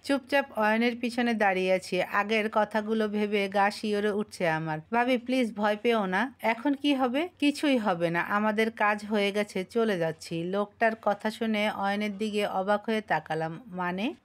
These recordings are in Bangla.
চুপচাপ অয়নের পিছনে দাঁড়িয়ে আছি। আগের কথাগুলো ভেবে গা শিওরে উঠছে আমার। ভাবি প্লিজ ভয় পেও না। এখন কি হবে? কিছুই হবে না, আমাদের কাজ হয়ে গেছে, চলে যাচ্ছি। লোকটার কথা শুনে অয়নের দিকে অবাক হয়ে তাকালাম।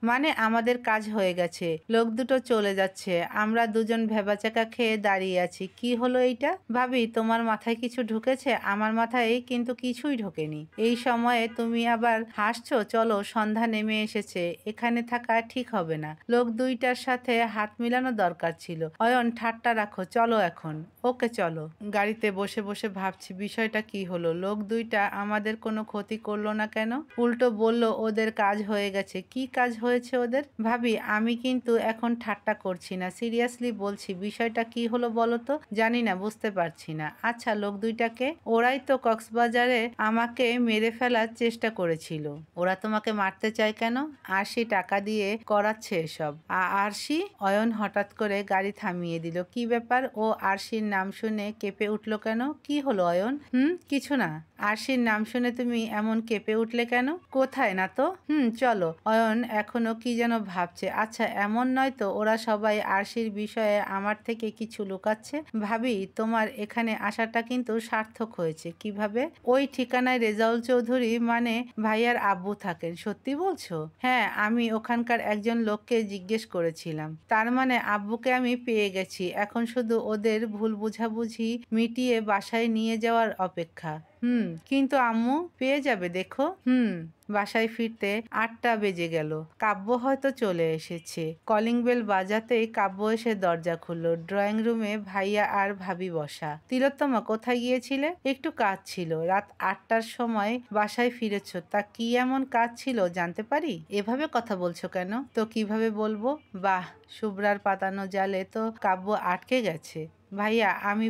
মানে আমাদের কাজ হয়ে গেছে, লোক দুটো চলে যাচ্ছে, আমরা দুজন ভেবাচাকা খেয়ে দাঁড়িয়ে আছি। কি হলো এইটা? ভাবি তোমার মাথায় কিছু ঢুকেছে? আমার মাথায় কিন্তু কিছুই ঢোকেনি। এই সময়ে তুমি আবার হাসছো? চলো, সন্ধ্যা নেমে এসেছে, এখানে থাকা ঠিক হবে না। লোক দুইটার সাথে হাত মিলানো দরকার ছিল। অয়ন ঠাট্টা রাখো, চলো এখন। ওকে চলো। গাড়িতে বসে বসে ভাবছি বিষয়টা কি হলো। লোক দুইটা আমাদের কোনো ক্ষতি করলো না কেন? উল্টো বলল ওদের কাজ হয়ে গেছে। কি কাজ হয়েছে ওদের? ভাবি আমি কিন্তু এখন ঠাট্টা করছি না, সিরিয়াসলি বলছি। বিষয়টা কি হলো বলো তো? জানি না, বুঝতে পারছি না। আচ্ছা লোক দুইটাকে? ওরাই তো কক্সবাজারে আমাকে মেরে ফেলার চেষ্টা করেছিল। ওরা তোমাকে মারতে চায় কেন? আরশি টাকা দিয়ে করাচ্ছে এসব। আরশি? অয়ন হঠাৎ করে গাড়ি থামিয়ে দিল। কি ব্যাপার? ও আরশির নাম শুনে কেঁপে উঠলো কেন? কি হলো অয়ন? কিছু না। আরশির নাম শুনে তুমি এমন কেঁপে উঠলে কেন? কোথায় না তো। চলো। অয়ন এখনো কি যেন ভাবছে। আচ্ছা এমন নয় তো ওরা সবাই আরশির বিষয়ে আমার থেকে কিছু লুকাচ্ছে? ভাবি তোমার এখানে আসাটা কিন্তু সার্থক হয়েছে। কিভাবে? ওই ঠিকানায় রেজাউল চৌধুরী মানে ভাইয়ার আব্বু থাকেন? সত্যি বলছো? হ্যাঁ, আমি ওখানকার একজন লোককে জিজ্ঞেস করেছিলাম। তার মানে আব্বুকে আমি পেয়ে গেছি। এখন শুধু ওদের ভুল বুঝাবুঝি মিটিয়ে বাসায় নিয়ে যাওয়ার অপেক্ষা। কিন্তু আম্মু পেয়ে যাবে দেখো। বাসায় ফিরতে 8টা বেজে গেল। কাব্য হয়তো চলে এসেছে। কলিং বেল বাজাতেই কাব্য এসে দরজা খুলল। ড্রয়িং রুমে ভাইয়া আর ভাবি বসা। তিলোত্তমা কোথায় গিয়েছিলে? একটু কাজ ছিল। রাত 8টার সময় বাসায় ফিরেছ, তা কি এমন কাজ ছিল জানতে পারি? এভাবে কথা বলছো কেন? তো কিভাবে বলবো? বাহ, শুভ্রার পাতানো জালে তো কাব্য আটকে গেছে। ভাইয়া আমি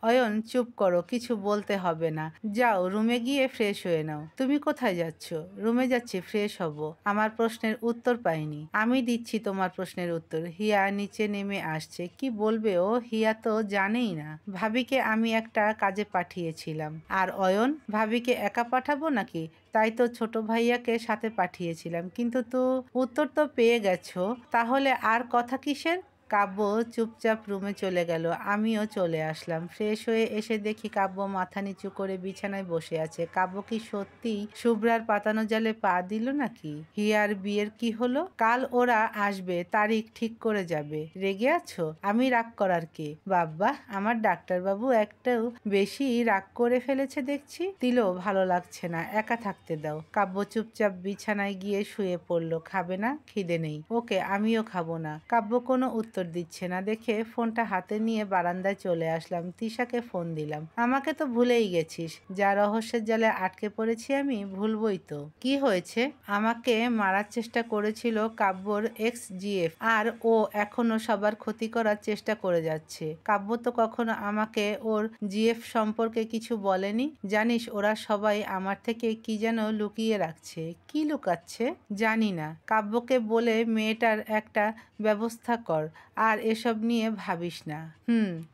অয়ন চুপ করো, কিছু বলতে হবে না। যাও রুমে গিয়ে ফ্রেশ হয়ে নাও। তুমি কোথায় যাচ্ছ? রুমে যাচ্ছি, ফ্রেশ হব। আমার প্রশ্নের উত্তর পাইনি। আমি দিচ্ছি তোমার প্রশ্নের উত্তর। হিয়া নিচে নেমে আসছে। কি বলবে ও? হিয়া তো জানেই না। ভাবিকে আমি একটা কাজে পাঠিয়েছিলাম। আর অয়ন? ভাবিকে একা পাঠাবো নাকি? তাই তো ছোট ভাইয়াকে সাথে পাঠিয়েছিলাম। কিন্তু তো উত্তর তো পেয়ে গেছো, তাহলে আর কথা কিসের? কাব্য চুপচাপ রুমে চলে গেল। আমিও চলে আসলাম। ফ্রেশ হয়ে এসে দেখি কাব্য মাথা নিচু করে বিছানায় বসে আছে। কাব্য কি সত্যি শুভ্রার পাতানো জালে পা দিল নাকি? হিয়ার বিয়ের কি হলো? কাল ওরা আসবে, তারিখ ঠিক করে যাবে। রেগে আছো? আমি রাগ করার কে? বাবা, আমার ডাক্তারবাবু একটাও বেশি রাগ করে ফেলেছে দেখছি। দিলেও ভালো লাগছে না, একা থাকতে দাও। কাব্য চুপচাপ বিছানায় গিয়ে শুয়ে পড়ল। খাবে না? খিদে নেই। ওকে, আমিও খাবো না। কাব্য কোনো উত্তর দিচ্ছে না দেখে ফোনটা হাতে নিয়ে বারান্দায় চলে আসলাম। তিশাকে ফোন দিলাম। আমাকে তো ভুলেই গেছিস। যা রহস্যের জালে আটকে পড়েছি আমি, ভুলবই তো। কি হয়েছে? আমাকে মারার চেষ্টা করেছিল কাব্যর এক্স জিএফ, আর ও এখনো সবার ক্ষতি করার চেষ্টা করে যাচ্ছে। কাব্য তো কখনো আমাকে ওর জিএফ সম্পর্কে কিছু বলেনি। জানিস ওরা সবাই আমার থেকে কি যেন লুকিয়ে রাখছে। কি লুকাচ্ছে? জানি না। কাব্যকে বলে মেয়েটার একটা ব্যবস্থা কর, আর এসব নিয়ে ভাবিস না।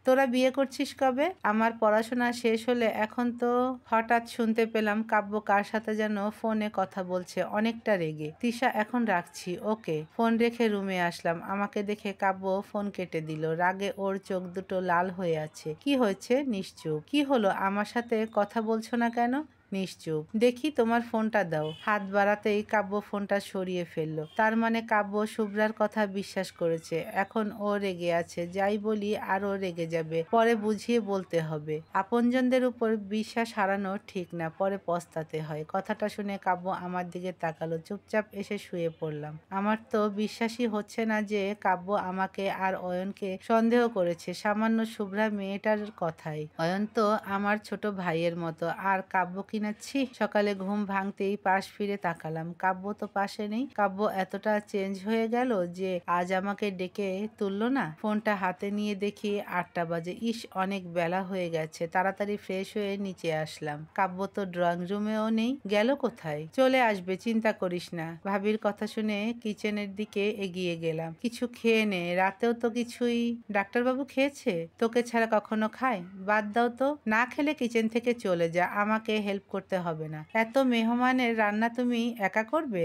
তোরা বিয়ে করছিস কবে? আমার পড়াশোনা শেষ হলে। এখন তো হঠাৎ শুনতে পেলাম কাব্য কার সাথে যেন ফোনে কথা বলছে, অনেকটা রেগে। তিশা এখন রাখছি। ওকে। ফোন রেখে রুমে আসলাম। আমাকে দেখে কাব্য ফোন কেটে দিল। রাগে ওর চোখ দুটো লাল হয়ে আছে। কি হয়েছে? নিশ্চুপ। কি হলো? আমার সাথে কথা বলছো না কেন? নিশ্চুপ। দেখি তোমার ফোনটা দাও। হাত বাড়াতেই কাব্য ফোনটা সরিয়ে ফেললো। তার মানে কাব্য শুভ্রার কথা বিশ্বাস করেছে। এখন ও রেগে আছে। যাই বলি আরও রেগে যাবে। পরে বুঝিয়ে বলতে হবে। আপনজনদের উপর বিশ্বাস হারানো ঠিক না, পরে পস্তাতে হয়। কথাটা শুনে কাব্য আমার দিকে তাকালো। চুপচাপ এসে শুয়ে পড়লাম। আমার তো বিশ্বাসই হচ্ছে না যে কাব্য আমাকে আর অয়নকে সন্দেহ করেছে সামান্য শুভ্রা মেয়েটার কথাই। অয়ন তো আমার ছোট ভাইয়ের মতো, আর কাব্য কিনা ছি। সকালে ঘুম ভাঙতেই পাশ ফিরে তাকালাম। কাব্য তো পাশে নেই। কাব্য এতটা চেঞ্জ হয়ে গেল যে আজ আমাকে ডেকে তুললো না। ফোনটা হাতে নিয়ে দেখি 8টা বাজে। ইস, অনেক বেলা হয়ে গেছে। তাড়াতাড়ি ফ্রেশ হয়ে নিচে আসলাম। কাব্য তো ড্রয়িং রুমেও নেই। গেল কোথায়? চলে আসবে, চিন্তা করিস না। ভাবির কথা শুনে কিচেনের দিকে এগিয়ে গেলাম। কিছু খেয়ে নে, রাতেও তো কিছুই। ডাক্তারবাবু খেয়েছে? তোকে ছাড়া কখনো খায়? বাদ দাও তো। না খেলে কিচেন থেকে চলে যা, আমাকে হেল্প করতে হবে না। এত মেহমানের রান্না তুমি একা করবে?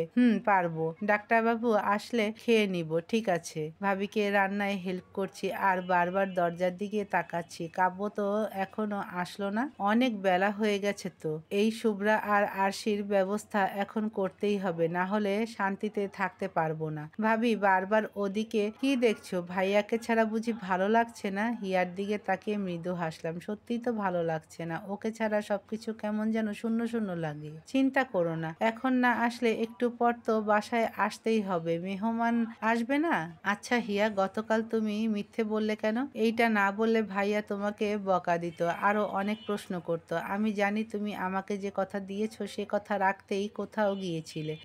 পারবো। ডাক্তারবাবু আসলে খেয়ে নিব। ঠিক আছে। ভাবিকে রান্নায় হেল্প করছি আর বারবার দরজার দিকে তাকাচ্ছি। কাব্য তো এখনো আসলো না। অনেক বেলা হয়ে গেছে তো। এই শুভ্রা আর আরশির ব্যবস্থা এখন করতেই হবে, না হলে শান্তিতে থাকতে পারবো না। ভাবি বারবার ওদিকে কি দেখছো? ভাইয়াকে ছাড়া বুঝি ভালো লাগছে না? হিয়ার দিকে তাকিয়ে মৃদু হাসলাম। সত্যিই তো ভালো লাগছে না। ওকে ছাড়া সবকিছু কেমন যেন শূন্য শূন্য লাগে। চিন্তা করো না, এখন না আসলে একটু পর তো বাসায় আসতেই হবে। মেহমান আসবে না? আচ্ছা হিয়া, গতকাল তুমি মিথ্যে বললে কেন? এইটা না বললে ভাইয়া তোমাকে বকা দিত, আরো অনেক প্রশ্ন করত। আমি জানি তুমি আমাকে যে কথা দিয়েছো সে কথা রাখতেই কোথাও গিয়েছিলে।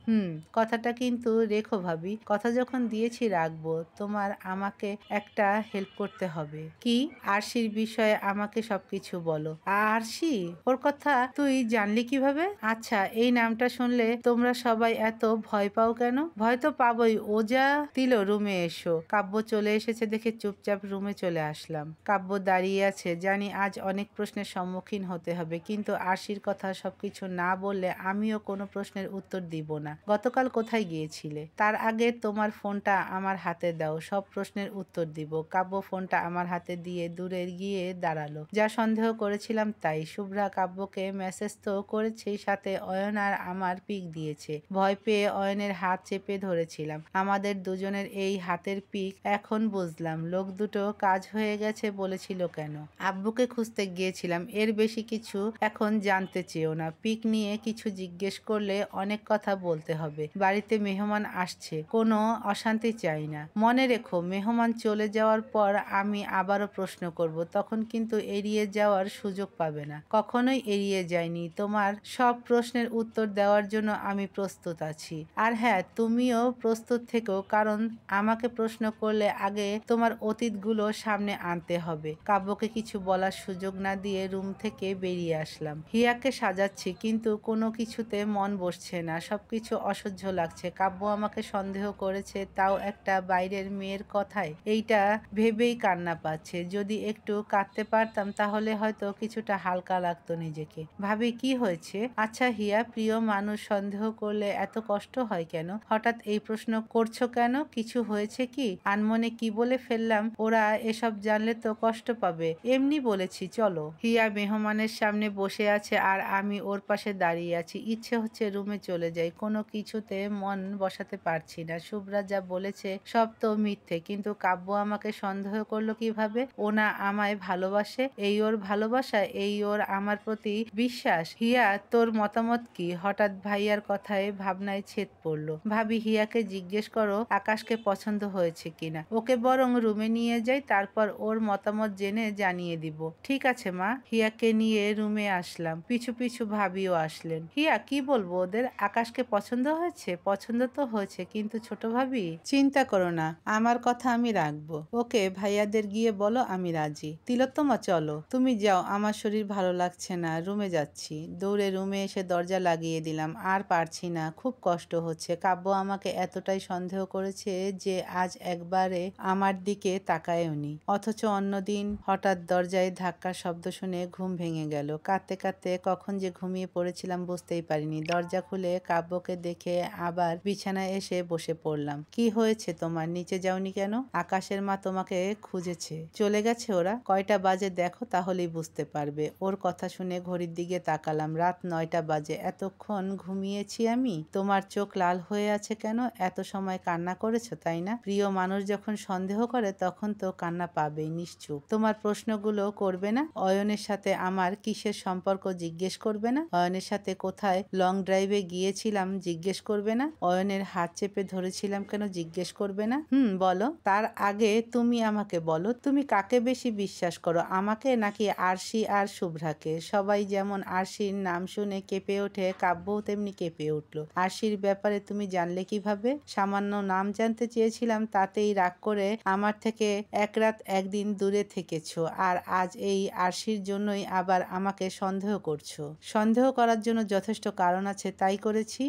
কথাটা কিন্তু রেখো ভাবি। কথা যখন দিয়েছি রাখবো। তোমার আমাকে একটা হেল্প করতে হবে। কি? আরশির বিষয়ে আমাকে সবকিছু বলো। আরশি? ওর কথা তুই জানলি কিভাবে? আচ্ছা, এই নামটা শুনলে তোমরা সবাই এত ভয় পাও কেন? ভয় তো পাবোই। ও যা দিল। রুমে এসো। কাব্য চলে এসেছে দেখে চুপচাপ রুমে চলে আসলাম। কাব্য দাঁড়িয়ে আছে। জানি আজ অনেক প্রশ্নের সম্মুখীন হতে হবে, কিন্তু আরশির কথা সবকিছু না বললে আমিও কোনো প্রশ্নের উত্তর দিব না। গতকাল কোথায় গিয়েছিলে? তার আগে তোমার ফোনটা আমার হাতে দাও, সব প্রশ্নের উত্তর দিব। কাব্য ফোনটা আমার হাতে দিয়ে দূরে গিয়ে দাঁড়ালো। যা সন্দেহ করেছিলাম তাই। শুভ্রা কাব্যকে মেসেজ তো করেছেই, সাথে অয়ন আর আমার পিক দিয়েছে। ভয় পেয়ে অয়নের হাত চেপে ধরেছিলাম। আমাদের দুজনের এই হাতের পিক এখন বুঝলাম। লোক দুটো কাজ হয়ে গেছে বলেছিল কেন? আব্বুকে খুঁজতে গিয়েছিলাম। এর বেশি কিছু এখন জানতে চেয়েও না। পিক নিয়ে কিছু জিজ্ঞেস করলে অনেক কথা বলতে হবে। বাড়িতে মেহমান আসছে, কোনো অশান্তি চাই না। মনে রেখো, মেহমান চলে যাওয়ার পর আমি আবারও প্রশ্ন করব, তখন কিন্তু এড়িয়ে যাওয়ার সুযোগ পাবে না। কখনোই এড়িয়ে যায়নি। তোমার সব প্রশ্নের উত্তর দেওয়ার জন্য আমি প্রস্তুত আছি। আর হ্যাঁ, তুমিও প্রস্তুত থেকো, কারণ আমাকে প্রশ্ন করলে আগে তোমার অতীতগুলো সামনে আনতে হবে। কাব্যকে কিছু বলার সুযোগ না দিয়ে রুম থেকে বেরিয়ে আসলাম। হিয়াকে সাজাচ্ছি, কিন্তু কোনো কিছুতে মন বসছে না। সবকিছু অসহ্য লাগছে। কাব্য আমাকে সন্দেহ করেছে, তাও একটা বাইরের মেয়ের কথায়। এইটা ভেবেই কান্না পাচ্ছে। যদি একটু কাঁদতে পারতাম তাহলে হয়তো কিছুটা হালকা লাগতো নিজেকে। ভাবি কি হয়েছে? আচ্ছা হিয়া, প্রিয় মানুষ সন্দেহ করলে এত কষ্ট হয় কেন? হঠাৎ এই প্রশ্ন করছো কেন? কিছু হয়েছে কি? আনমনে কি বলে ফেললাম? ওরা এসব জানলে তো কষ্ট পাবে। এমনি বলেছি, চলো। হিয়া মেহমানের সামনে বসে আছে আর আমি ওর পাশে দাঁড়িয়ে আছি। ইচ্ছে হচ্ছে রুমে চলে যাই। কোনো কিছুতে মন বসাতে পারছি না। শুভ্রা যা বলেছে সব তো মিথ্যে, কিন্তু কাব্য আমাকে সন্দেহ করলো কিভাবে? ও না আমায় ভালোবাসে? এই ওর ভালোবাসা? এই ওর আমার প্রতি বিশ্বাস? হিয়া, তোর মতামত কি? হঠাৎ ভাইয়ার কথায় ভাবনায় ছেদ পড়লো। ভাবি হিয়াকে জিজ্ঞেস করো আকাশকে পছন্দ হয়েছে কিনা। ওকে বরং রুমে নিয়ে যাই, তারপর ওর মতামত জেনে জানিয়ে দিব। ঠিক আছে মা। হিয়াকে নিয়ে রুমে আসলাম। পিছু পিছু ভাবিও আসলেন। হিয়া, কি বলবো ওদের? আকাশকে পছন্দ হয়েছে? পছন্দ তো হয়েছে, কিন্তু ছোট ভাবি। চিন্তা করো না, আমার কথা আমি রাখবো। ওকে, ভাইয়াদের গিয়ে বলো আমি রাজি। তিলোত্তমা চলো। তুমি যাও, আমার শরীর ভালো লাগছে না, রুমে যাচ্ছি। দৌড়ে রুমে এসে দরজা লাগিয়ে দিলাম। আর পারছি না, খুব কষ্ট হচ্ছে। কাব্য আমাকে এতটাই সন্দেহ করেছে যে আজ একবারে আমার দিকে তাকায়ওনি। অথচ অন্যদিন হঠাৎ দরজায় ধাক্কার শব্দ শুনে ঘুম ভেঙে গেল। কাঁদতে কাঁদতে কখন যে ঘুমিয়ে পড়েছিলাম বুঝতেই পারিনি। দরজা খুলে কাব্যকে দেখে আবার বিছানায় এসে বসে পড়লাম। কি হয়েছে তোমার? নিচে যাওনি কেন? আকাশের মা তোমাকে খুঁজেছে। চলে গেছে ওরা? কয়টা বাজে দেখো, তাহলেই বুঝতে পারবে। ওর কথা শুনে ঘড়ির দিকে তাকালাম। রাত 9টা বাজে। এতক্ষণ ঘুমিয়েছি আমি? তোমার চোখ লাল হয়ে আছে কেন? এত সময় কান্না করেছো তাই না? প্রিয় মানুষ যখন সন্দেহ করে তখন তো কান্না পাবেই। নিশ্চুপ। তোমার প্রশ্নগুলো করবে না? অয়নের সাথে আমার কিসের সম্পর্ক জিজ্ঞেস করবে না? অয়নের সাথে কোথায় লং ড্রাইভে গিয়েছিলাম জিজ্ঞেস করবে না? অয়নের হাত চেপে ধরেছিলাম কেন জিজ্ঞেস করবে না? বলো। তার আগে তুমি আমাকে বলো, তুমি কাকে বেশি বিশ্বাস করো, আমাকে নাকি আরশি আর শুভ্রাকে? সবাই যেমন আরশির নাম শুনে কেঁপে ওঠে, কাব্যও তেমনি কেঁপে উঠল। আরশির ব্যাপারে তুমি জানলে কিভাবে? সামান্য নাম জানতে চেয়েছিলাম, তাতেই রাগ করে আমার থেকে এক রাত একদিন দূরে থেকেছো, আর আজ এই আরশির জন্যই আবার আমাকে সন্দেহ করছো। সন্দেহ করার জন্য যথেষ্ট কারণ আছে, তাই করেছি।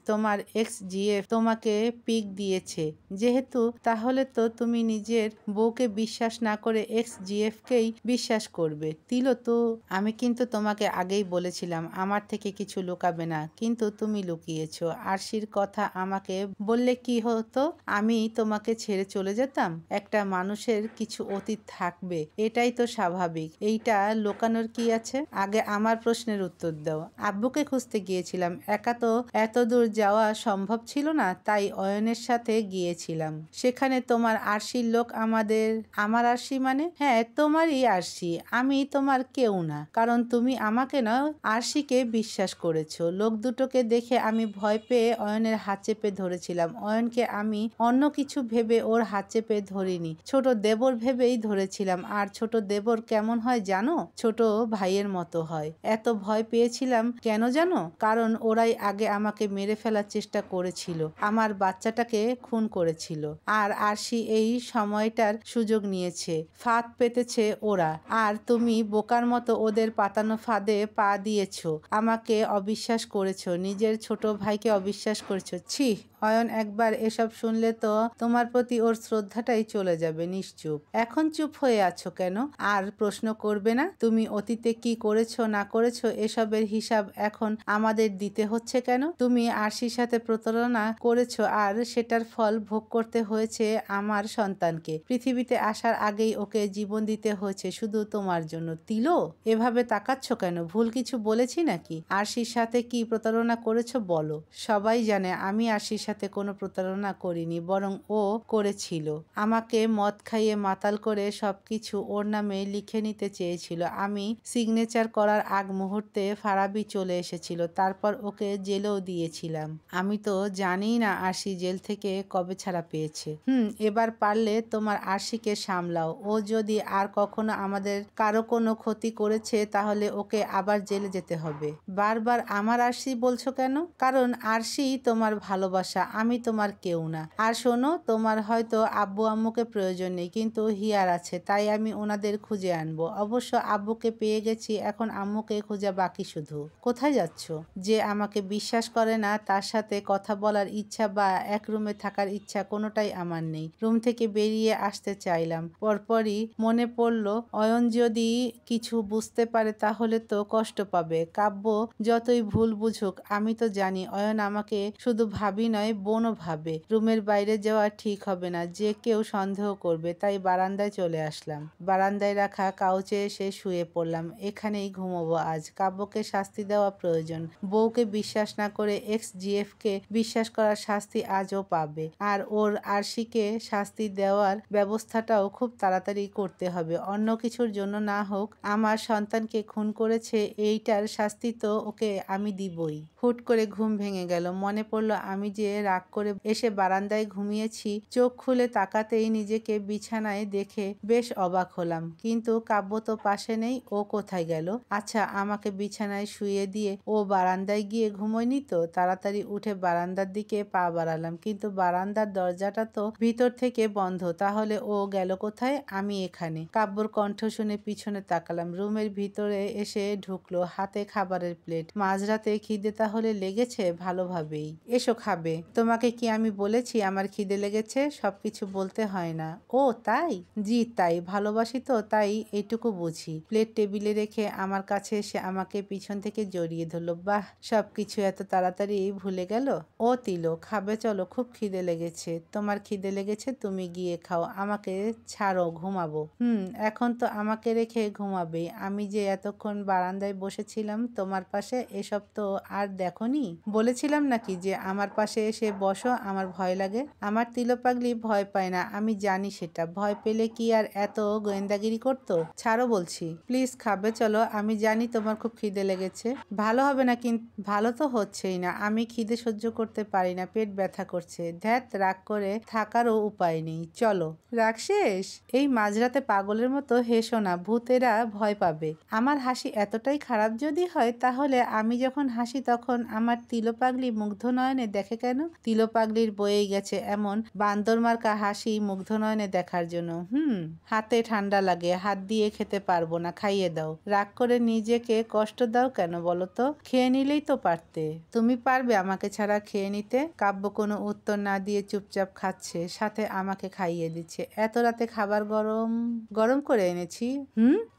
তোমার এক্স জিএফ তোমাকে পিক দিয়েছে যেহেতু, তাহলে তো তুমি নিজের বউকে বিশ্বাস না করে এক্স জিএফ কেই বিশ্বাস করবে। তিলো তো, আমি কিন্তু তোমাকে আগেই বলেছি বলেছিলাম আমার থেকে কিছু লুকাবে না, কিন্তু তুমি লুকিয়েছো। আরশির কথা আমাকে বললে কি হতো? আমি তোমাকে ছেড়ে চলে যেতাম? একটা মানুষের কিছু অতীত থাকবে, এটাই তো স্বাভাবিক। এইটা লুকানোর কি আছে? আগে আমার প্রশ্নের উত্তর দাও। আব্বুকে খুঁজতে গিয়েছিলাম, একা তো এত দূর যাওয়া সম্ভব ছিল না, তাই অয়নের সাথে গিয়েছিলাম। সেখানে তোমার আরশির লোক আমার আরশি মানে? হ্যাঁ, তোমারই আরশি, আমি তোমার কেউ না। কারণ তুমি আমাকে নয়, আরশিকে বিশ্বাস করেছো। লোক দুটোকে দেখে আমি ভয় পেয়ে অয়নের হাত চেপে ধরেছিলাম। অয়নকে আমি অন্য কিছু ভেবে ওর হাত চেপে ধরিনি, ছোট দেবর ভেবেই ধরেছিলাম। আর ছোট দেবর কেমন হয় জানো? ছোট ভাইয়ের মতো হয়। এত ভয় পেয়েছিলাম কেন জানো? কারণ ওরাই আগে আমাকে মেরে ফেলার চেষ্টা করেছিল, আমার বাচ্চাটাকে খুন করেছিল। আর আরশি এই সময়টার সুযোগ নিয়েছে, ফাঁদ পেতেছে ওরা। আর তুমি বোকার মতো ওদের পাতানো ফাঁদে পা দিয়েছো, আমাকে অবিশ্বাস করেছো, নিজের ছোট ভাইকে অবিশ্বাস করেছো। ছি! অয়ন একবার এসব শুনলে তো তোমার প্রতি ওর শ্রদ্ধাটাই চলে যাবে। নিশ্চুপ। এখন চুপ হয়ে আছো কেন? আর প্রশ্ন করবে না? তুমি অতীতে কি করেছো না করেছো এসবের হিসাব এখন আমাদের দিতে হচ্ছে কেন? তুমি আরশির সাথে প্রতারণা করেছো, আর সেটার ফল ভোগ করতে হয়েছে আমার সন্তানকে। পৃথিবীতে আসার আগেই ওকে জীবন দিতে হয়েছে শুধু তোমার জন্য। তিলো, এভাবে তাকাচ্ছ কেন? ভুল কিছু বলেছি নাকি? আরশির সাথে কি প্রতারণা করেছো বলো। সবাই জানে আমি আরশির সাথে কোনো প্রতারণা করিনি, বরং ও করেছিল। আমাকে মদ খাইয়ে মাতাল করে সবকিছু ওর নামে লিখে নিতে চেয়েছিল। আমি সিগনেচার করার আগ মুহূর্তে ফারাবি চলে এসেছিল, তারপর ওকে জেলেও দিয়েছিলাম। আমি তো জানিই না আরশি জেল থেকে কবে ছাড়া পেয়েছে। এবার পারলে তোমার আরশিকে সামলাও। ও যদি আর কখনো আমাদের কারো কোনো ক্ষতি করেছে তাহলে ওকে আবার জেলে যেতে হবে। বারবার আমার আরশি বলছো কেন? কারণ আরশি তোমার ভালোবাসা, আমি তোমার কেউ না। আর শোনো, তোমার হয়তো আব্বু আম্মুকে প্রয়োজন নেই, কিন্তু হিয়ার আছে, তাই আমি ওনাদের খুঁজে আনবো। অবশ্য আব্বুকে পেয়ে গেছি, এখন আম্মুকে খোঁজা বাকি শুধু। কোথায় যাচ্ছ? যে আমাকে বিশ্বাস করে না তার সাথে কথা বলার ইচ্ছা বা এক রুমে থাকার ইচ্ছা কোনোটাই আমার নেই। রুম থেকে বেরিয়ে আসতে চাইলাম, পরপরই মনে পড়ল অয়ন যদি কিছু বুঝতে পারে তাহলে তো কষ্ট পাবে। কাব্য যতই ভুল বুঝুক, আমি তো জানি অয়ন আমাকে শুধু ভাবি নয়, বোনও ভাবে। রুমের বাইরে যাওয়া ঠিক হবে না, যে কেউ সন্দেহ করবে। তাই বারান্দায় চলে আসলাম। বারান্দায় রাখা কাউচে এসে শুয়ে পড়লাম। এখানেই ঘুমোবো আজ। কাব্যকে শাস্তি দেওয়া প্রয়োজন। বউকে বিশ্বাস না করে এক্স-জিএফ কে বিশ্বাস করার শাস্তি আজও পাবে। আর ওর আরশিকে শাস্তি দেওয়ার ব্যবস্থাটাও খুব তাড়াতাড়ি করতে হবে। অন্য কিছুর জন্য না হোক, আমার সন্তানকে খুন করেছে, এইটার শাস্তি তো ওকে আমি দিবই। হুট করে ঘুম ভেঙে গেল। মনে পড়ল আমি যে রাগ করে এসে বারান্দায় ঘুমিয়েছি। চোখ খুলে তাকাতেই নিজেকে বিছানায় দেখে বেশ অবাক হলাম। কিন্তু কাব্য তো পাশে নেই, ও কোথায় গেল? আচ্ছা, আমাকে বিছানায় শুয়ে দিয়ে ও বারান্দায় গিয়ে ঘুমোয়নি তো? তাড়াতাড়ি উঠে বারান্দার দিকে পা বাড়ালাম, কিন্তু বারান্দার দরজাটা তো ভিতর থেকে বন্ধ। তাহলে ও গেল কোথায়? আমি এখানে। কাব্যর কণ্ঠ শুনে পিছনে তাকালাম। রুমের ভিতরে এসে ঢুকলো, হাতে খাবারের প্লেট। মাঝরাতে খিদে তাহলে লেগেছে ভালোভাবেই। এসো, খাবে। তোমাকে কি আমি বলেছি আমার খিদে লেগেছে? সবকিছু বলতে হয় না। ও তাই? জি তাই, ভালোবাসি তো, তাই এইটুকু বুঝি। প্লেট টেবিলে রেখে আমার কাছে এসে আমাকে পিছন থেকে জড়িয়ে ধরলো। বাহ, সবকিছু এত তাড়াতাড়ি ভুলে গেল। ও তিলো, খাবে চলো, খুব খিদে লেগেছে। তোমার খিদে লেগেছে, তুমি গিয়ে খাও, আমাকে ছাড়ো, ঘুমাবো। এখন তো আমাকে রেখে ঘুমাবেই। আমি যে এতক্ষণ বারান্দায় বসেছিলাম তোমার পাশে, এসব তো আর দেখোনি? বলেছিলাম নাকি যে আমার পাশে এসে বসো, আমার ভয় লাগে? আমার তিলো পাগলি ভয় পায় না, আমি জানি সেটা। ভয় পেলে কি আর এত গোয়েন্দাগিরি করতো? ছাড়ো বলছি। প্লিজ খাবে চলো, আমি জানি তোমার খুব খিদে লেগেছে। ভালো হবে না কিন্তু? ভালো তো হচ্ছেই না। আমি খিদে সহ্য করতে পারি না, পেট ব্যথা করছে। ধ্যাত, রাগ করে থাকারও উপায় নেই, চলো। রাগ শেষ? এই মাঝরাতে পাগলের মতো হেসো না, ভূতেরা ভয় পাবে। আমার হাসি এতটাই খারাপ যদি হয়, তাহলে আমি যখন হাসি তখন আমার তিলো পাগলি মুগ্ধ নয়নে দেখে কেন? তিলো পাগলির বয়েই গেছে এমন বান্দরমার্কা হাসি মুগ্ধ নয়নে দেখার জন্য। হাতে ঠান্ডা লাগে, হাত দিয়ে খেতে পারবো না, খাইয়ে দাও। রাগ করে নিজেকে কষ্ট দাও কেন বলো তো? খেয়ে নিলেই তো পারতে। তুমি পারবে আমাকে ছাড়া খেয়ে নিতে? কাব্য কোনো উত্তর না দিয়ে চুপচাপ খাচ্ছে, সাথে আমাকে খাইয়ে দিচ্ছে। এত রাতে খাবার গরম গরম করে এনেছি।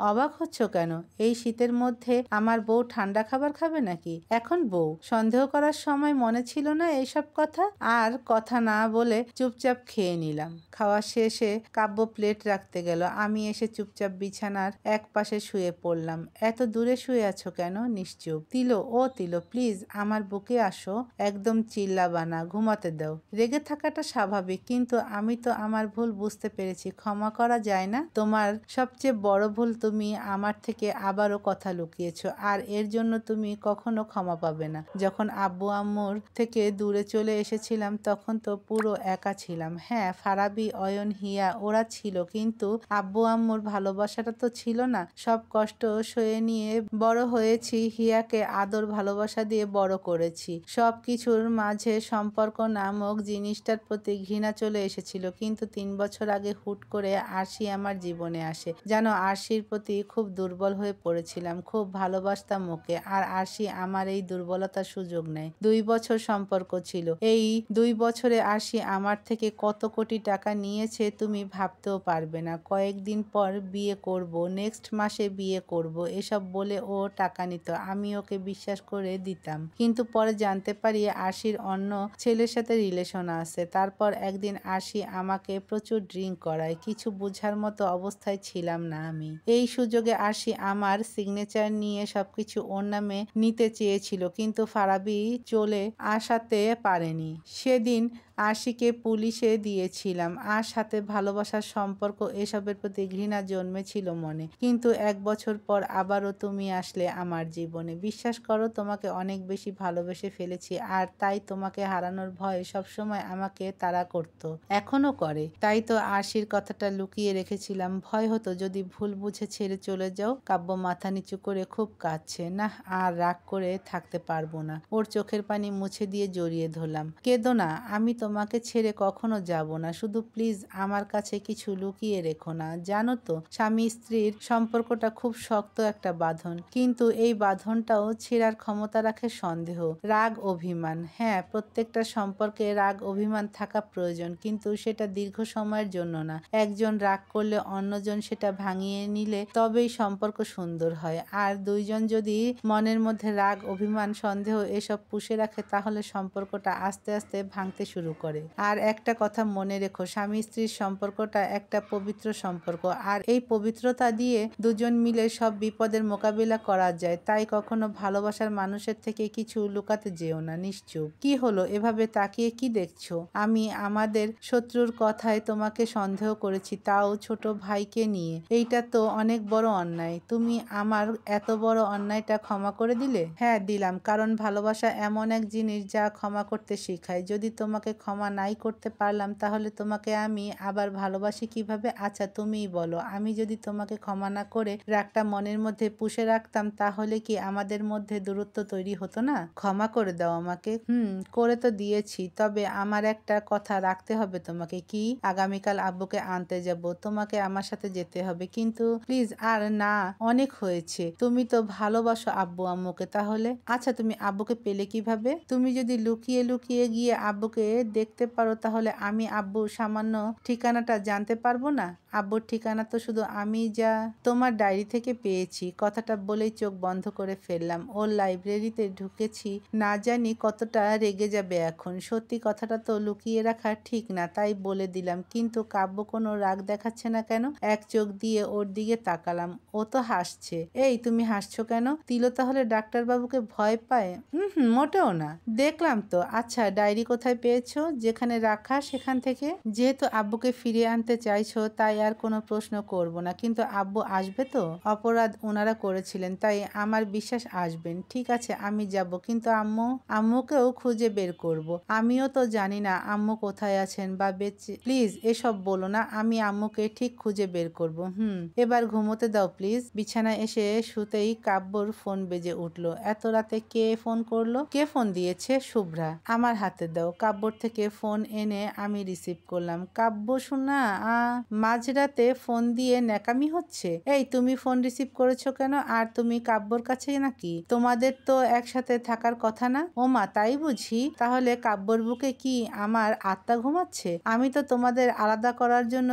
অবাক হচ্ছ কেন? এই শীতের মধ্যে আমার বউ ঠান্ডা খাবার খাবে নাকি? এখন বউ সন্দেহ করার সময় মনে ছিল না এইসব কথা? আর কথা না বলে চুপচাপ খেয়ে নিলাম। খাওয়া শেষে কাব্য প্লেট রাখতে গেল, আমি এসে চুপচাপ বিছানার এক পাশে শুয়ে পড়লাম। এত দূরে শুয়ে আছো কেন? নিশ্চুপ। তিলো, ও তিলো, প্লিজ আমার বুকে আসো। একদম চিল্লাবা না, ঘুমাতে দাও। রেগে থাকাটা স্বাভাবিক, কিন্তু আমি তো আমার ভুল বুঝতে পেরেছি, ক্ষমা করা যায় না? তোমার সবচেয়ে বড় ভুল, তুমি আমার থেকে আবারও কথা লুকিয়েছো, আর এর জন্য তুমি কখনো ক্ষমা পাবে না। যখন আব্বু আম্মুর থেকে দূরে চলে এসেছিলাম তখন তো পুরো একা ছিলাম। হ্যাঁ, ফারাবি, অয়ন, হিয়া ওরা ছিল, কিন্তু আব্বু আম্মুর ভালোবাসাটা তো ছিল না। সব কষ্ট সয়ে নিয়ে বড় হয়েছি, হিয়াকে আদর ভালোবাসা দিয়ে বড় করেছি। সব কিছুর মাঝে সম্পর্ক নামক জিনিসটার প্রতি ঘৃণা চলে এসেছিল, কিন্তু 3 বছর আগে হুট করে আরশি আমার জীবনে আসে। জানো, আরশির প্রতি খুব দুর্বল হয়ে পড়েছিলাম, খুব ভালোবাসতাম ওকে, আর আরশি আমার এই দুর্বলতার সুযোগ নেয়। 2 বছর সম্পর্ক ছিল, এই 2 বছরে আরশি আমার থেকে কত কোটি টাকা নিয়েছে তুমি ভাবতেও পারবে না। কয়েকদিন পর বিয়ে করব, নেক্সট মাসে বিয়ে করব, এসব বলে ও টাকা নিত, আমি ওকে বিশ্বাস করে দিতাম। কিন্তু পরে জানতে পারি আরশির অন্য ছেলের সাথে রিলেশন আছে। তারপর একদিন আরশি আমাকে প্রচুর ড্রিঙ্ক করায়, কিছু বোঝার মতো অবস্থায় ছিলাম না আমি। এই সুযোগে আরশি আমার সিগনেচার নিয়ে সবকিছু ওর নামে নিতে চেয়েছিল, কিন্তু ফারাবি চলে আসাতে পারেনি। সেদিন আরশিকে পুলিশে দিয়েছিলাম, আর সাথে ভালোবাসার সম্পর্ক এসবের প্রতি ঘৃণা জন্মেছিল মনে। কিন্তু 1 বছর পর আবারও তুমি আসলে আমার জীবনে। বিশ্বাস করো, তোমাকে অনেক বেশি ভালোবেসে ফেলেছি, আর তাই তোমাকে হারানোর ভয়ে সবসময় আমাকে তাড়া করতো, এখনো করে। তাই তো আরশির কথাটা লুকিয়ে রেখেছিলাম, ভয় হতো যদি ভুল বুঝে ছেড়ে চলে যাও। কাব্য মাথা নিচু করে খুব কাঁদছে। না, আর রাগ করে থাকতে পারবো না। ওর চোখের পানি মুছে দিয়ে জড়িয়ে ধরলাম। কেঁদো না, আমি তোমাকে ছেড়ে কখনো যাব না, শুধু প্লিজ আমার কাছে কিছু লুকিয়ে রেখো না। জানো তো, স্বামী স্ত্রীর সম্পর্কটা খুব শক্ত একটা বাঁধন, কিন্তু এই বাঁধনটাও ছেঁড়ার ক্ষমতা রাখে সন্দেহ, রাগ, অভিমান। হ্যাঁ, প্রত্যেকটা সম্পর্কে রাগ অভিমান থাকা প্রয়োজন, কিন্তু সেটা দীর্ঘ সময়ের জন্য না। একজন রাগ করলে অন্যজন সেটা ভাঙিয়ে নিলে তবেই সম্পর্ক সুন্দর হয়। আর দুইজন যদি মনের মধ্যে রাগ, অভিমান, সন্দেহ এসব পুষে রাখে, তাহলে সম্পর্কটা আস্তে আস্তে ভাঙতে শুরু করে। আর একটা কথা মনে রেখো, স্বামী স্ত্রীর সম্পর্কটা একটা পবিত্র সম্পর্ক, আর এই পবিত্রতা দিয়ে দুজন মিলে সব বিপদের মোকাবিলা করা যায়। তাই কখনো ভালোবাসার মানুষের থেকে কিছু লুকাতে যেও না। নিশ্চুপ। কি হলো, এভাবে তাকিয়ে কি দেখছো? আমি আমাদের শত্রুর কথায় তোমাকে সন্দেহ করেছি, তাও ছোট ভাইকে নিয়ে। এইটা তো অনেক বড় অন্যায়। তুমি আমার এত বড় অন্যায়টা ক্ষমা করে দিলে? হ্যাঁ, দিলাম, কারণ ভালোবাসা এমন এক জিনিস যা ক্ষমা করতে শেখায়। যদি তোমাকে ক্ষমা নাই করতে পারলাম, তাহলে তোমাকে আমি আবার ভালোবাসি কিভাবে? আচ্ছা তুমিই বলো। আমি যদি তোমাকে ক্ষমা না করে রাগটা মনের মধ্যে পুষে রাখতাম, তাহলে কি আমাদের মধ্যে দূরত্ব তৈরি হতো না? ক্ষমা করে দাও আমাকে। করে তো দিয়েছি, তবে আমার একটা কথা রাখতে হবে তোমাকে। কি? আগামীকাল আব্বুকে আনতে যাব, তোমাকে আমার সাথে যেতে হবে, কিন্তু প্লিজ। আর না, অনেক হয়েছে। তুমি তো ভালোবাসো আব্বু আম্মুকে, তাহলে? আচ্ছা, তুমি আব্বুকে পেলে কিভাবে? তুমি যদি লুকিয়ে লুকিয়ে গিয়ে আব্বুকে দেখতে পারো, তাহলে আমি আব্বুর সামান্য ঠিকানাটা জানতে পারবো না? আব্বুর ঠিকানা তো শুধু আমি যা তোমার ডায়েরি থেকে পেয়েছি। কথাটা বলেই চোখ বন্ধ করে ফেললাম। ওর লাইব্রেরিতে ঢুকেছি, না জানি কতটা রেগে যাবে এখন। সত্যি কথাটা তো লুকিয়ে রাখা ঠিক না, তাই বলে দিলাম। কিন্তু কাব্য কোনো রাগ দেখাচ্ছে না কেন? এক চোখ দিয়ে ওর দিকে তাকালাম, ও তো হাসছে। এই, তুমি হাসছো কেন? তিলো তাহলে ডাক্তারবাবুকে ভয় পায়? মোটেও না। দেখলাম তো। আচ্ছা, ডায়েরি কোথায় পেয়েছো? যেখানে রাখা সেখান থেকে। যেহেতু আব্বুকে ফিরিয়ে আনতে চাইছো তাই আর কোনো প্রশ্ন করব না, কিন্তু আব্বু আসবে তো? অপরাধ ওনারা করেছিলেন তাই আমার বিশ্বাস আসবেন। ঠিক আছে আমি যাব, কিন্তু আম্মুকেও খুঁজে বের করব। আমিও তো জানি না আম্মু কোথায় আছেন বা বেঁচে। প্লিজ এসব বলো না, আমি আম্মুকে ঠিক খুঁজে বের করব। এবার ঘুমোতে দাও প্লিজ। বিছানায় এসে শুতেই কাব্যর ফোন বেজে উঠল। এত রাতে কে ফোন করলো? কে ফোন দিয়েছে? শুভ্রা। আমার হাতে দাও। কাব্যর থেকে ফোন এনে আমি রিসিভ করলাম। কাব্য শোনা, মাঝরাতে ফোন দিয়ে ন্যাকামি হচ্ছে? এই তুমি ফোন রিসিভ করেছো কেন? আর তুমি কাব্যর কাছে নাকি? তোমাদের তো একসাথে থাকার কথা না? ওমা তাই বুঝি? তাহলে কাব্যর বুকে কি আমার আত্মা ঘুমাচ্ছে? আমি তো তোমাদের আলাদা করার জন্য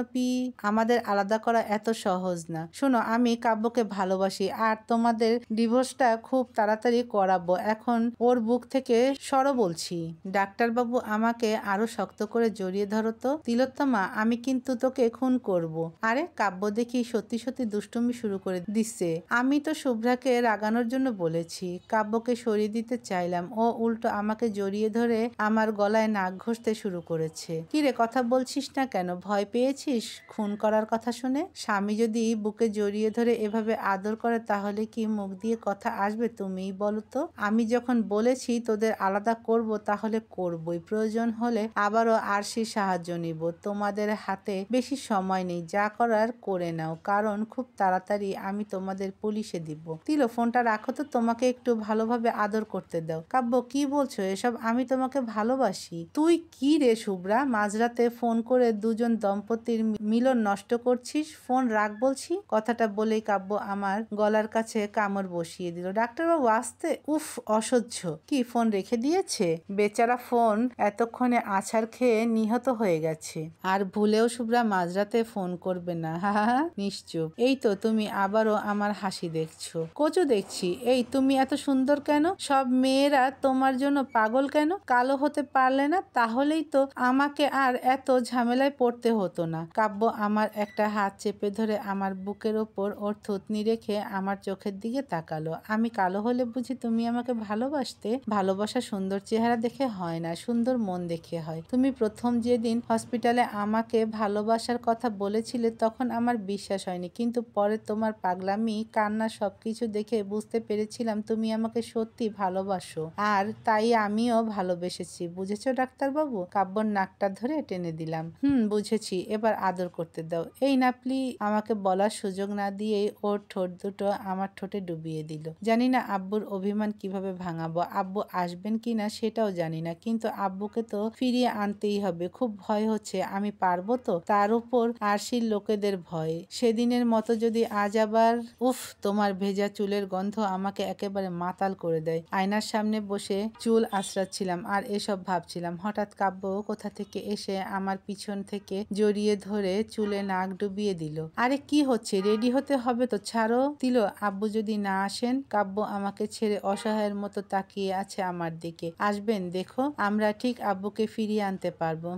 আমাদের আলাদা করা এত সহজ না। শোনো আমি কাব্যকে ভালোবাসি আর তোমাদের ডিভোর্সটা খুব তাড়াতাড়ি করাবো। এখন ওর বুক থেকে সরো বলছি। ডাক্তারবাবু আমাকে আরো শক্ত করে জড়িয়ে ধরো তো। তিলোত্তমা আমি কিন্তু তোকে খুন করব। আরে কাব্য দেখি সত্যি সত্যি দুষ্টুমি শুরু করে দিচ্ছে। আমি তো শুভ্রাকে রাগানোর জন্য বলেছি। কাব্যকে সরিয়ে দিতে চাইলাম, ও উল্টো আমাকে জড়িয়ে ধরে আমার গলায় নাক ঘষতে শুরু করেছে। কিরে কথা বলছিস না কেন? ভয় পেয়েছিস খুন করার কথা শুনে? স্বামী যদি বুকে জড়িয়ে ধরে এভাবে আদর করে তাহলে কি মুখ দিয়ে কথা আসবে? তুমিই বলো তো। আমি যখন বলেছি তোদের আলাদা করব তাহলে করবই, প্রয়োজন হলে আবারও আরশির সাহায্য নিব। তোমাদের হাতে বেশি সময় নেই, যা করার করে নাও, কারণ খুব তাড়াতাড়ি আমি তোমাদের পুলিশে দিব। তিলো ফোনটা রাখো তো, তোমাকে একটু ভালোভাবে আদর করতে দাও। কাব্য কি বলছো এসব? আমি তোমাকে ভালোবাসি। তুই কি রে শুভ্রা, মাঝরাতে ফোন করে দুজন দম্পতির মিলন নষ্ট করছিস? ফোন রাখ বলছি। কথাটা বলেই কাব্য আমার গলার কাছে কামড় বসিয়ে দিল। ডাক্তারবাবু আসতে। উফ অসহ্য। কি ফোন রেখে দিয়েছে? বেচারা ফোন এতক্ষণে আছাড় খেয়ে নিহত হয়ে গেছে। আর ভুলেও শুভ্রা মাঝরাতে ফোন করবে না। হা হা হা। নিশ্চুপ। এই তো তুমি আবারও আমার হাসি দেখছো? কচু দেখছি। এই তুমি এত সুন্দর কেন? সব মেয়েরা তোমার জন্য পাগল কেন? কালো হতে পারলে না তাহলেই তো আমাকে আর এত ঝামেলায় পড়তে হতো না। কাব্য আমার একটা হাত চেপে ধরে আমার বুকের ওপর ওর থুতনি রেখে আমার চোখের দিকে তাকালো। আমি কালো হলে বুঝি তুমি আমাকে ভালোবাসতে? ভালোবাসা সুন্দর চেহারা দেখে হয় না, সুন্দর মন দেখে হয়। তুমি প্রথম যেদিন হসপিটালে আমাকে ভালোবাসার কথা বলেছিলে তখন আমার বিশ্বাস হয়নি, কিন্তু পরে তোমার পাগলামি কান্না সবকিছু দেখে বুঝতে পেরেছিলাম তুমি আমাকে সত্যি ভালোবাসো, আর তাই আমিও ভালোবেসেছি। বুঝেছো ডাক্তারবাবু? কাব্যর নাকটা ধরে টেনে দিলাম। বুঝেছি, এবার আদর করতে দাও। এই নাপলি আমাকে বলার সুযোগ না দিয়েই ওর ঠোঁট দুটো আমার ঠোঁটে ডুবিয়ে দিল। জানি না আব্বুর অভিমান কিভাবে ভাঙাবো, আব্বু আসবেন কিনা সেটাও জানি না, কিন্তু আব্বুকে তো ফিরিয়ে আনতেই হবে। খুব ভয় হচ্ছে, আমি পারবো তো? তার উপর আরশির লোকেদের ভয়। সেদিনের মতো যদি আজ আবার। উফ, তোমার ভেজা চুলের গন্ধ আমাকে একেবারে মাতাল করে দেয়। আয়নার সামনে বসে চুল আঁচড়াচ্ছিলাম আর এসব ভাবছিলাম। হঠাৎ কাব্য কোথা থেকে এসে আমার পিছন থেকে জড়িয়ে ধরে চুলে নাক ডুবিয়ে দিল। আরে কি হচ্ছে? রেডি হতে হবে তো, ছাড়ো। দিল আব্বু যদি না আসেন। কাব্য আমাকে ছেড়ে অসহায়ের মতো তাকিয়ে আছে আমার দিকে। আসবেন, দেখো আমরা ঠিক আব্বুকে ফিরিয়ে আনতে পারবো।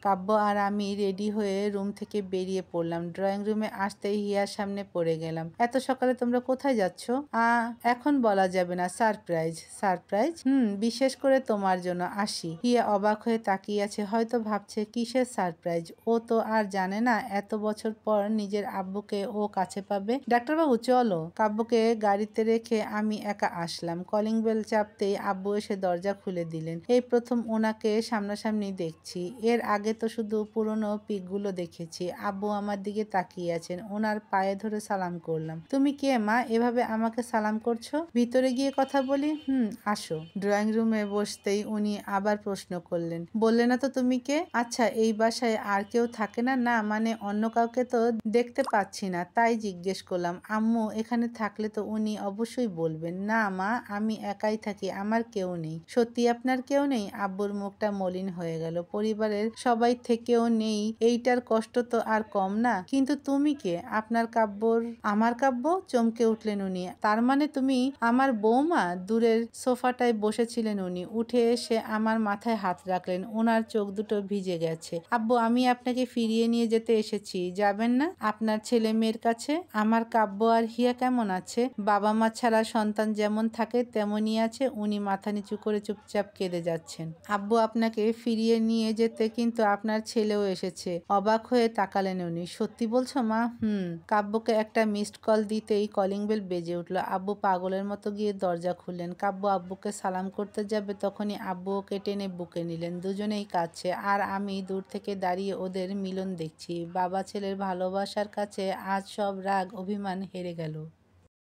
কাব্য আর আমি রেডি হয়ে রুম থেকে বেরিয়ে পড়লাম। ড্রয়িং রুমে আসতেই হিয়ার সামনে পড়ে গেলাম। এত সকালে তোমরা কোথায় যাচ্ছ? এখন বলা যাবে না। সারপ্রাইজ। সারপ্রাইজ? বিশেষ করে তোমার জন্য। আসি। হিয়া অবাক হয়ে তাকিয়ে আছে, হয়তো ভাবছে কিসের সারপ্রাইজ। ও তো আর জানে না এত বছর পর নিজের আব্বুকে ও কাছে পাবে। ডাক্তারবাবু চলো। কাব্যকে গাড়িতে রেখে আমি একা আসলাম। কলিং বেল চাপতেই আব্বু এসে দরজা খুলে দিলেন। এই প্রথম ওনাকে সামনাসামনি দেখছি। এর আগে তো শুধু পুরনো পিকগুলো দেখেছি। আব্বু আমার দিকে তাকিয়ে আছেন। ওনার পায়ে ধরে সালাম করলাম। তুমি কে মা, এভাবে আমাকে সালাম করছো? ভিতরে গিয়ে কথা বলি। আসো। ড্রয়িং রুমে বসতেই উনি আবার প্রশ্ন করলেন, বললে না তো তুমি কে? আচ্ছা, এই বাসায় আর কেউ থাকে না? না মানে অন্য কাউকে তো দেখতে পাচ্ছি না, তাই জিজ্ঞেস করলাম। আম্মু এখানে থাকলে তো উনি অবশ্যই বলবেন। না মা, আমি একাই থাকি, আমার কেউ নেই। সত্যি আপনার কেউ নেই? আব্বুর মুখটা মলিন হয়ে গেল। পরিবারের সবাই থেকেও নেই, এইটার কষ্ট তো আর কম না। কিন্তু তুমি কে? আপনার কাব্যর। আমার কাব্য? চমকে উঠলেন উনি। তার মানে তুমি আমার বৌমা? দূরের সোফাটায় বসেছিলেন উনি। উঠে এসে আমার মাথায় হাত রাখলেন। ওনার চোখ দুটো ভিজে গেছে। আব্বু আমি আপনাকে ফিরিয়ে নিয়ে যেতে এসেছি, যাবেন না আপনার ছেলে মেয়ের কাছে? আমার কাব্য আর হিয়া কেমন আছে? বাবা মা ছাড়া সন্তান যেমন থাকে তেমনই আছে। উনি মাথা নিচু করে চুপচাপ কেঁদে যাচ্ছেন। আব্বু আপনাকে আপনাকে ফিরিয়ে নিয়ে যেতে, কিন্তু আপনার ছেলেও এসেছে। অবাক হয়ে তাকালেন উনি। সত্যি বলছো মা? কাব্যকে একটা মিসড কল দিতেই কলিং বেল বেজে উঠল। আব্বু পাগলের মতো গিয়ে দরজা খুললেন। কাব্য আব্বুকে সালাম করতে যাবে, তখনই আব্বু ওকে টেনে বুকে নিলেন। দুজনেই কাঁদছে, আর আমি দূর থেকে দাঁড়িয়ে ওদের মিলন দেখছি। বাবা ছেলের ভালোবাসার কাছে আজ সব রাগ অভিমান হেরে গেল।